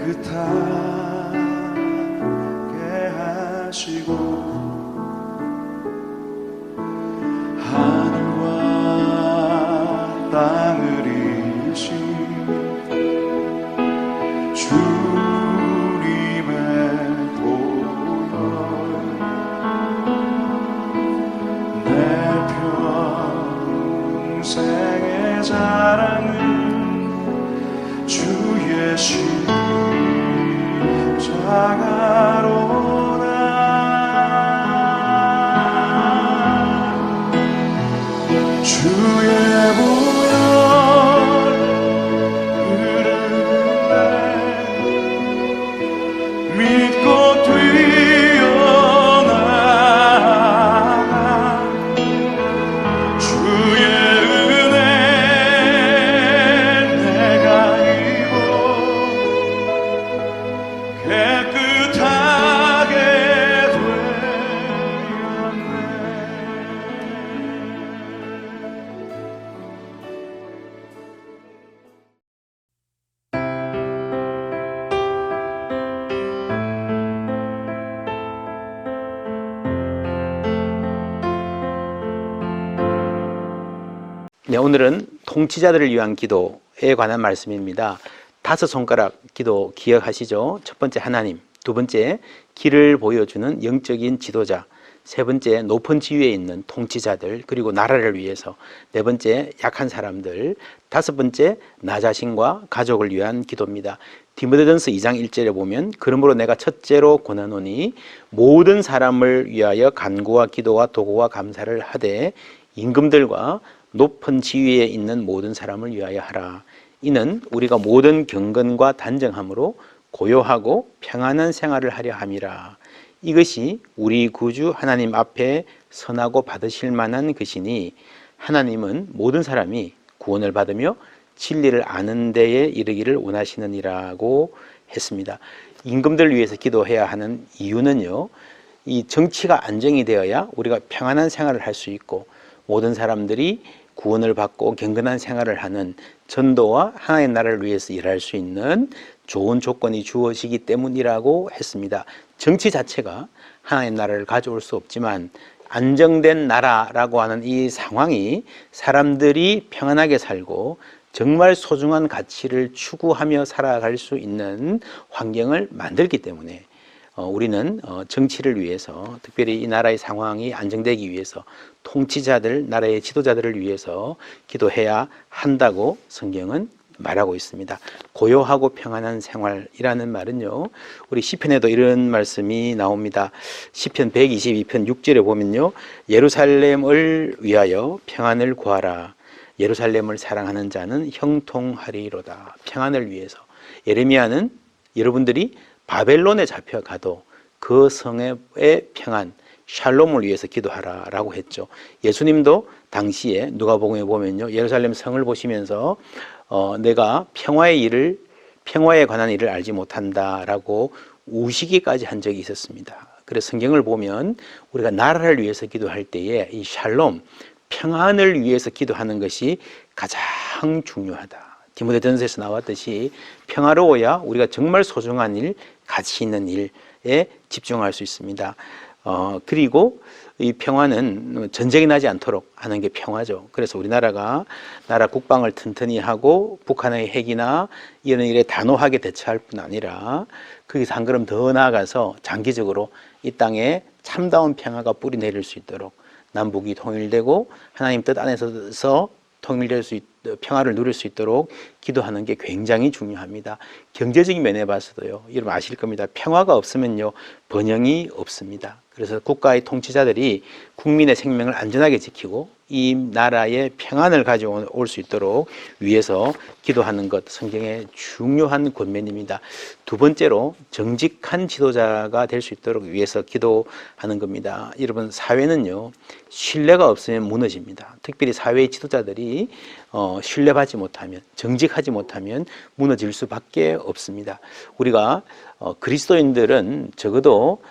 깨끗하게 하시고 하늘과 땅을 이으신 주님의 보혈 내 평생의 자랑은 주의 십자가로다. 주의 보혈 흐르네 믿고 뛰어나가 주의 은혜 내가 입어 깨끗하게 되었네. 네, 오늘은 통치자들을 위한 기도에 관한 말씀입니다. 5손가락 기도 기억하시죠? 첫 번째 하나님, 두 번째 길을 보여주는 영적인 지도자, 세 번째 높은 지위에 있는 통치자들, 그리고 나라를 위해서, 네 번째 약한 사람들, 다섯 번째 나 자신과 가족을 위한 기도입니다. 디모데전서 2장 1절에 보면 그러므로 내가 첫째로 권하노니 모든 사람을 위하여 간구와 기도와 도구와 감사를 하되 임금들과 높은 지위에 있는 모든 사람을 위하여 하라. 이는 우리가 모든 경건과 단정함으로 고요하고 평안한 생활을 하려 함이라. 이것이 우리 구주 하나님 앞에 선하고 받으실 만한 것이니 하나님은 모든 사람이 구원을 받으며 진리를 아는 데에 이르기를 원하시느니라고 했습니다. 임금들을 위해서 기도해야 하는 이유는요, 이 정치가 안정이 되어야 우리가 평안한 생활을 할 수 있고 모든 사람들이 구원을 받고 경건한 생활을 하는 전도와 하나님의 나라를 위해서 일할 수 있는 좋은 조건이 주어지기 때문이라고 했습니다. 정치 자체가 하나님의 나라를 가져올 수 없지만 안정된 나라라고 하는 이 상황이 사람들이 평안하게 살고 정말 소중한 가치를 추구하며 살아갈 수 있는 환경을 만들기 때문에 우리는 정치를 위해서, 특별히 이 나라의 상황이 안정되기 위해서 통치자들, 나라의 지도자들을 위해서 기도해야 한다고 성경은 말하고 있습니다. 고요하고 평안한 생활이라는 말은요, 우리 시편에도 이런 말씀이 나옵니다. 시편 122편 6절에 보면요, 예루살렘을 위하여 평안을 구하라. 예루살렘을 사랑하는 자는 형통하리로다. 평안을 위해서. 예레미야는 여러분들이 바벨론에 잡혀가도 그 성의 평안, 샬롬을 위해서 기도하라 라고 했죠. 예수님도 당시에 누가복음에 보면요, 예루살렘 성을 보시면서 내가 평화에 관한 일을 알지 못한다 라고 우시기까지 한 적이 있었습니다. 그래서 성경을 보면 우리가 나라를 위해서 기도할 때에 이 샬롬, 평안을 위해서 기도하는 것이 가장 중요하다. 디모데전서에서 나왔듯이 평화로워야 우리가 정말 소중한 일, 가치 있는 일에 집중할 수 있습니다. 그리고 이 평화는 전쟁이 나지 않도록 하는 게 평화죠. 그래서 우리나라가 나라 국방을 튼튼히 하고 북한의 핵이나 이런 일에 단호하게 대처할 뿐 아니라 거기서 한 걸음 더 나아가서 장기적으로 이 땅에 참다운 평화가 뿌리 내릴 수 있도록 남북이 통일되고 하나님 뜻 안에서 통일될 수 평화를 누릴 수 있도록 기도하는 게 굉장히 중요합니다. 경제적인 면에 봐서도요, 여러분 아실 겁니다. 평화가 없으면요, 번영이 없습니다. 그래서 국가의 통치자들이 국민의 생명을 안전하게 지키고 이 나라의 평안을 가져올 수 있도록 위해서 기도하는 것, 성경의 중요한 권면입니다. 두 번째로 정직한 지도자가 될 수 있도록 위해서 기도하는 겁니다. 여러분, 사회는요, 신뢰가 없으면 무너집니다. 특별히 사회의 지도자들이 신뢰받지 못하면, 정직하지 못하면 무너질 수밖에 없습니다. 우리가 그리스도인들은 적어도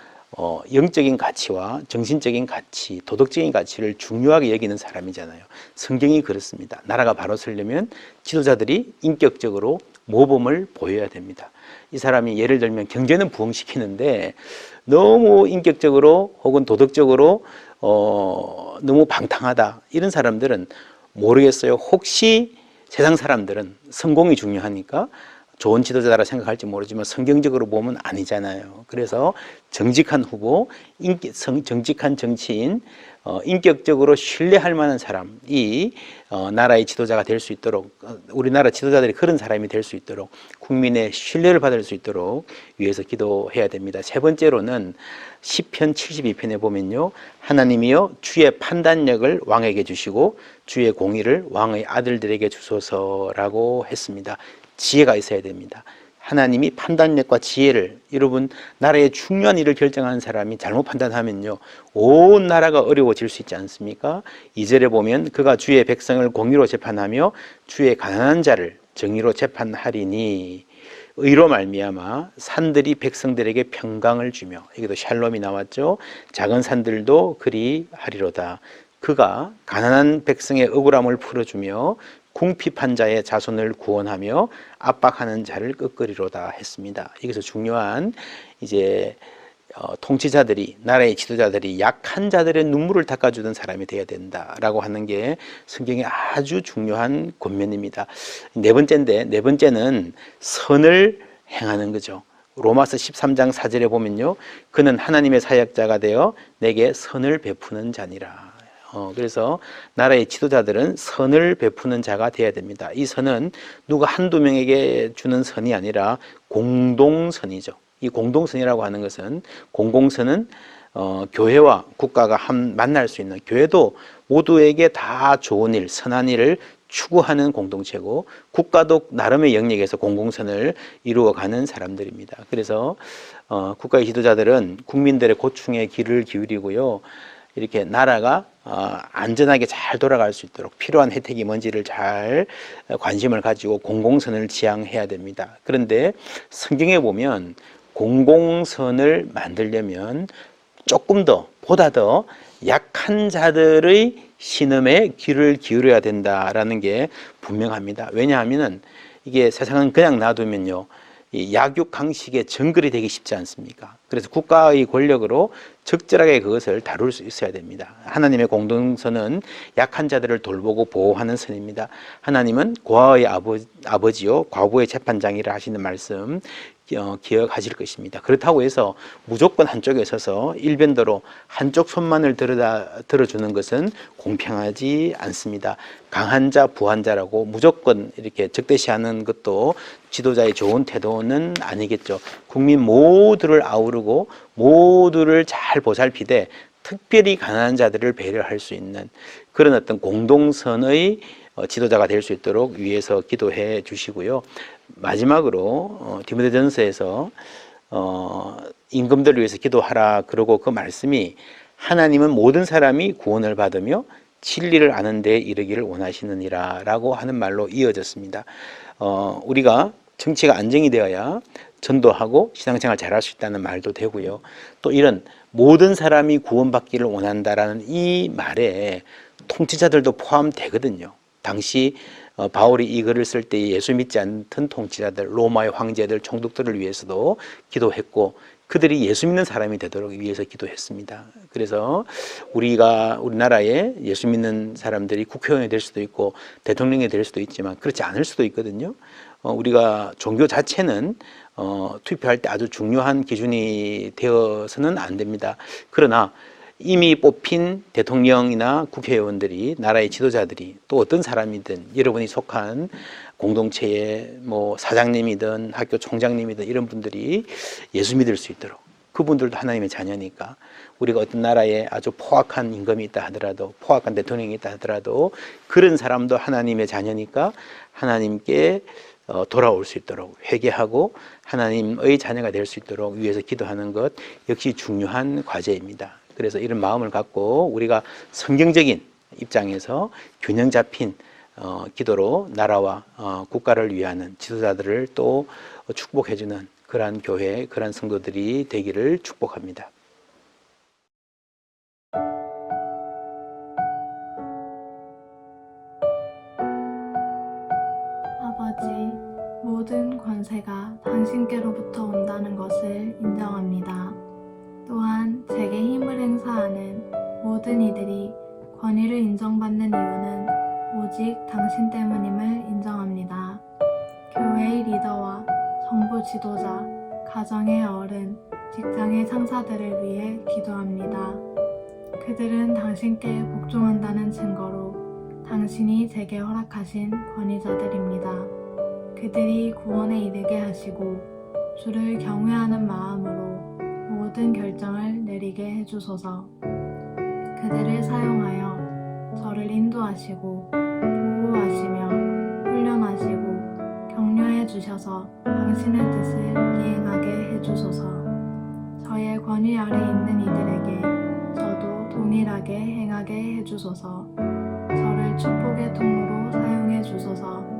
영적인 가치와 정신적인 가치, 도덕적인 가치를 중요하게 여기는 사람이잖아요. 성경이 그렇습니다. 나라가 바로 서려면 지도자들이 인격적으로 모범을 보여야 됩니다. 이 사람이 예를 들면 경제는 부흥시키는데 너무 인격적으로 혹은 도덕적으로 너무 방탕하다. 이런 사람들은 모르겠어요. 혹시 세상 사람들은 성공이 중요하니까 좋은 지도자라 생각할지 모르지만 성경적으로 보면 아니잖아요. 그래서 정직한 후보, 정직한 정치인, 인격적으로 신뢰할 만한 사람이 나라의 지도자가 될 수 있도록, 우리나라 지도자들이 그런 사람이 될 수 있도록, 국민의 신뢰를 받을 수 있도록 위해서 기도해야 됩니다. 세 번째로는 시편 72편에 보면요, 하나님이여 주의 판단력을 왕에게 주시고 주의 공의를 왕의 아들들에게 주소서라고 했습니다. 지혜가 있어야 됩니다. 하나님이 판단력과 지혜를, 여러분 나라의 중요한 일을 결정하는 사람이 잘못 판단하면요 온 나라가 어려워질 수 있지 않습니까? 2절에 보면 그가 주의 백성을 공의로 재판하며 주의 가난한 자를 정의로 재판하리니 의로 말미암아 산들이 백성들에게 평강을 주며, 여기도 샬롬이 나왔죠. 작은 산들도 그리하리로다. 그가 가난한 백성의 억울함을 풀어주며 궁핍한 자의 자손을 구원하며 압박하는 자를 꺾으리로다 했습니다. 여기서 중요한 이제 통치자들이, 나라의 지도자들이 약한 자들의 눈물을 닦아주는 사람이 되어야 된다라고 하는 게 성경의 아주 중요한 권면입니다. 네 번째는 선을 행하는 거죠. 로마서 13장 4절에 보면요, 그는 하나님의 사역자가 되어 내게 선을 베푸는 자니라. 그래서 나라의 지도자들은 선을 베푸는 자가 되어야 됩니다. 이 선은 누가 한두 명에게 주는 선이 아니라 공동선이죠. 이 공동선이라고 하는 것은, 공공선은 교회와 국가가 만날 수 있는, 교회도 모두에게 다 좋은 일, 선한 일을 추구하는 공동체고, 국가도 나름의 영역에서 공공선을 이루어가는 사람들입니다. 그래서 국가의 지도자들은 국민들의 고충에 귀를 기울이고요, 이렇게 나라가 안전하게 잘 돌아갈 수 있도록 필요한 혜택이 뭔지를 잘 관심을 가지고 공공선을 지향해야 됩니다. 그런데 성경에 보면 공공선을 만들려면 조금 더, 보다 더 약한 자들의 신음에 귀를 기울여야 된다라는 게 분명합니다. 왜냐하면 이게 세상은 그냥 놔두면요, 이 약육강식의 정글이 되기 쉽지 않습니까? 그래서 국가의 권력으로 적절하게 그것을 다룰 수 있어야 됩니다. 하나님의 공동선은 약한 자들을 돌보고 보호하는 선입니다. 하나님은 고아의 아버지요 과부의 재판장이라 하시는 말씀 기억하실 것입니다. 그렇다고 해서 무조건 한쪽에 서서 일변도로 한쪽 손만을 들어주는 것은 공평하지 않습니다. 강한 자, 부한 자라고 무조건 이렇게 적대시하는 것도 지도자의 좋은 태도는 아니겠죠. 국민 모두를 아우르고 모두를 잘 보살피되 특별히 가난한 자들을 배려할 수 있는 그런 어떤 공동선의 지도자가 될 수 있도록 위해서 기도해 주시고요. 마지막으로 디모데전서에서 임금들을 위해서 기도하라 그러고 그 말씀이, 하나님은 모든 사람이 구원을 받으며 진리를 아는 데 이르기를 원하시느니라 라고 하는 말로 이어졌습니다. 우리가 정치가 안정이 되어야 전도하고 신앙생활 잘할 수 있다는 말도 되고요. 또 이런 모든 사람이 구원받기를 원한다라는 이 말에 통치자들도 포함되거든요. 당시 바울이 이 글을 쓸 때 예수 믿지 않던 통치자들, 로마의 황제들, 총독들을 위해서도 기도했고, 그들이 예수 믿는 사람이 되도록 위해서 기도했습니다. 그래서 우리나라에 예수 믿는 사람들이 국회의원이 될 수도 있고 대통령이 될 수도 있지만 그렇지 않을 수도 있거든요. 우리가 종교 자체는 투표할 때 아주 중요한 기준이 되어서는 안 됩니다. 그러나 이미 뽑힌 대통령이나 국회의원들이, 나라의 지도자들이, 또 어떤 사람이든 여러분이 속한 공동체의 뭐 사장님이든 학교 총장님이든 이런 분들이 예수 믿을 수 있도록, 그분들도 하나님의 자녀니까, 우리가 어떤 나라에 아주 포악한 임금이 있다 하더라도, 포악한 대통령이 있다 하더라도 그런 사람도 하나님의 자녀니까 하나님께 돌아올 수 있도록 회개하고 하나님의 자녀가 될 수 있도록 위해서 기도하는 것 역시 중요한 과제입니다. 그래서 이런 마음을 갖고 우리가 성경적인 입장에서 균형 잡힌 기도로 나라와 국가를 위하는 지도자들을 또 축복해주는 그러한 교회, 그러한 성도들이 되기를 축복합니다. 아버지, 모든 관 권세가 당신께로부터 온다는 것을 인정합니다. 또한 제게 힘을 행사하는 모든 이들이 권위를 인정받는 이유는 오직 당신 때문임을 인정합니다. 교회의 리더와 정부 지도자, 가정의 어른, 직장의 상사들을 위해 기도합니다. 그들은 당신께 복종한다는 증거로 당신이 제게 허락하신 권위자들입니다. 그들이 구원에 이르게 하시고 주를 경외하는 마음으로 모든 결정을 내리게 해주소서. 그들을 사용하여 저를 인도하시고 보호하시며 훈련하시고 격려해 주셔서 당신의 뜻을 이행하게 해주소서. 저의 권위 아래 있는 이들에게 저도 동일하게 행하게 해주소서. 저를 축복의 통로로 사용해 주소서.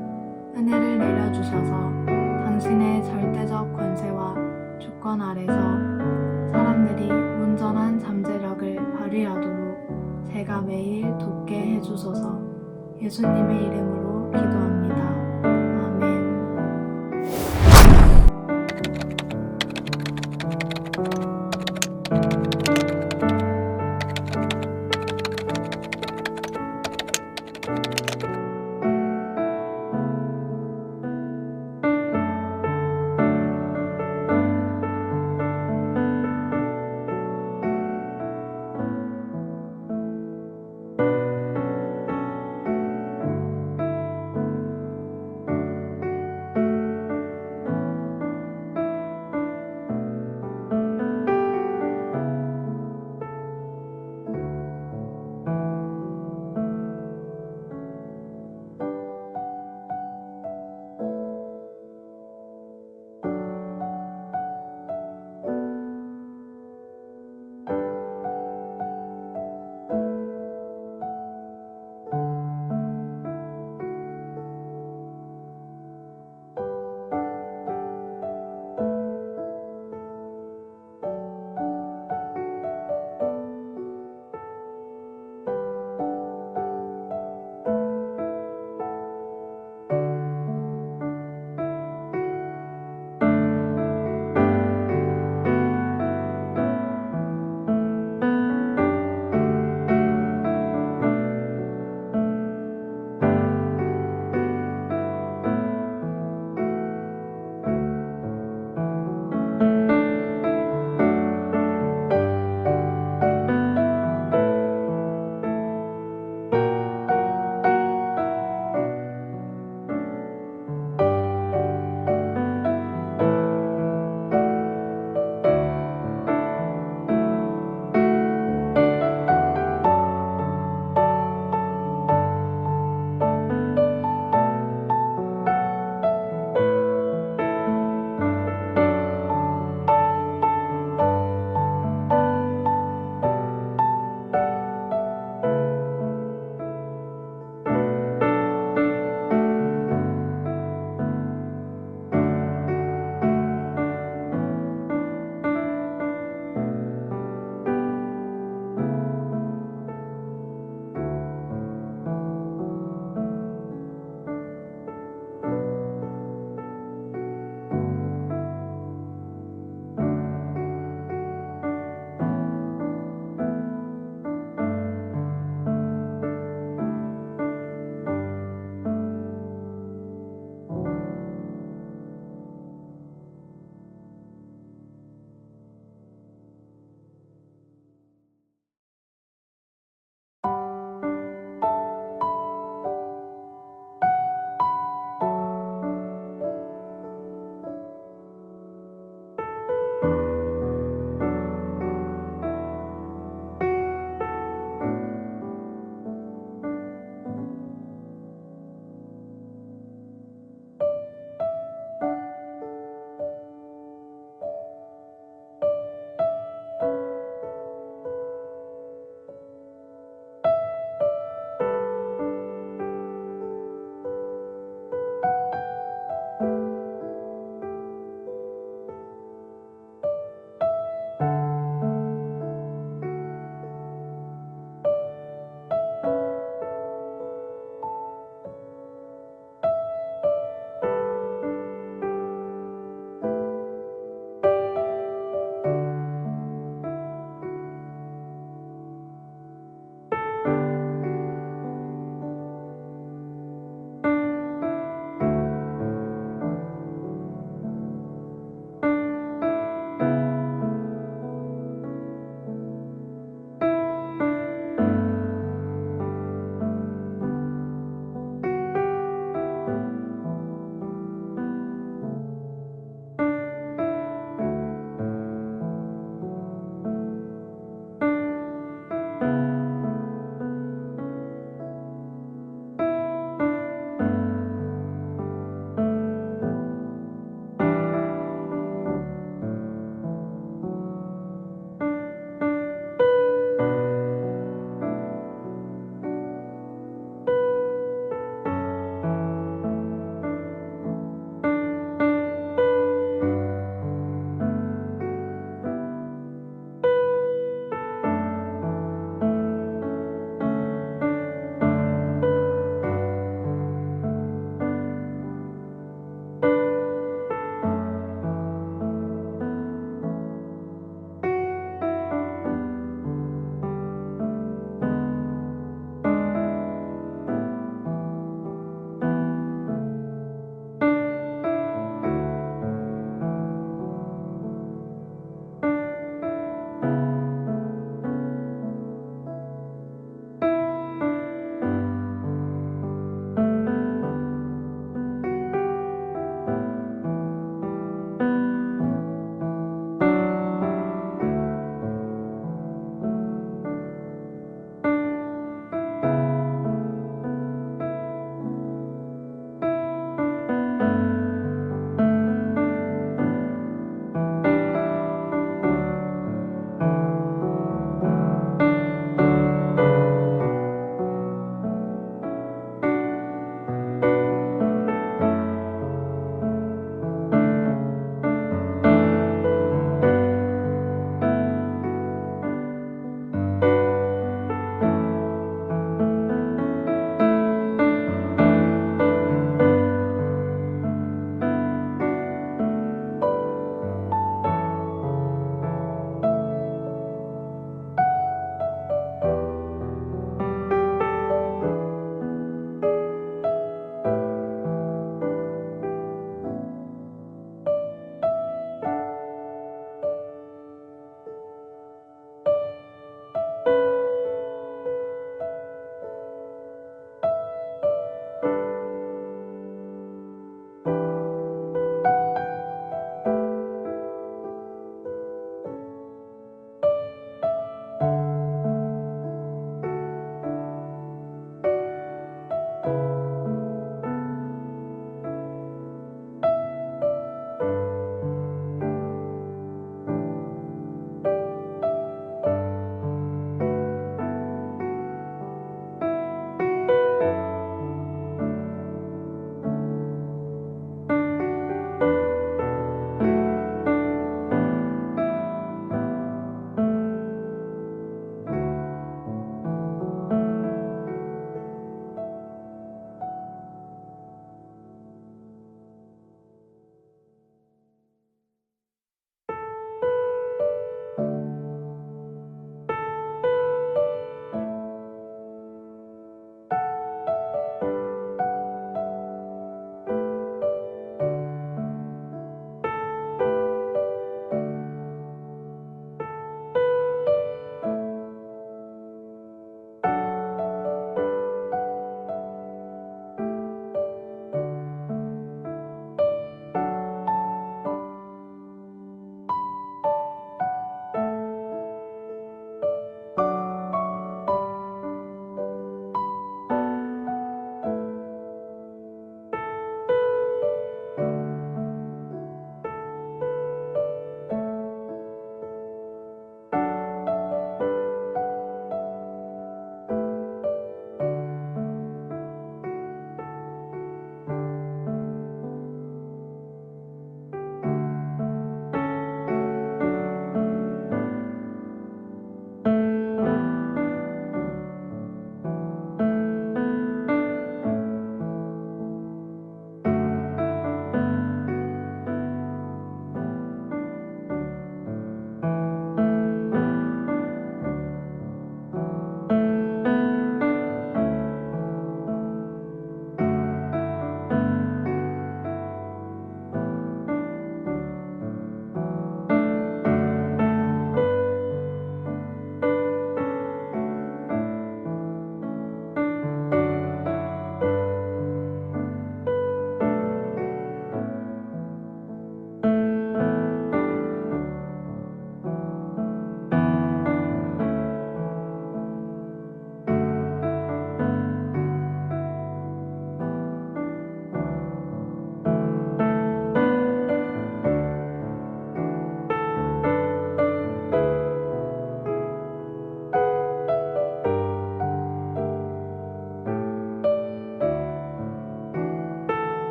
은혜를 내려주셔서 당신의 절대적 권세와 주권 아래서 사람들이 온전한 잠재력을 발휘하도록 제가 매일 돕게 해주소서. 예수님의 이름으로 기도합니다.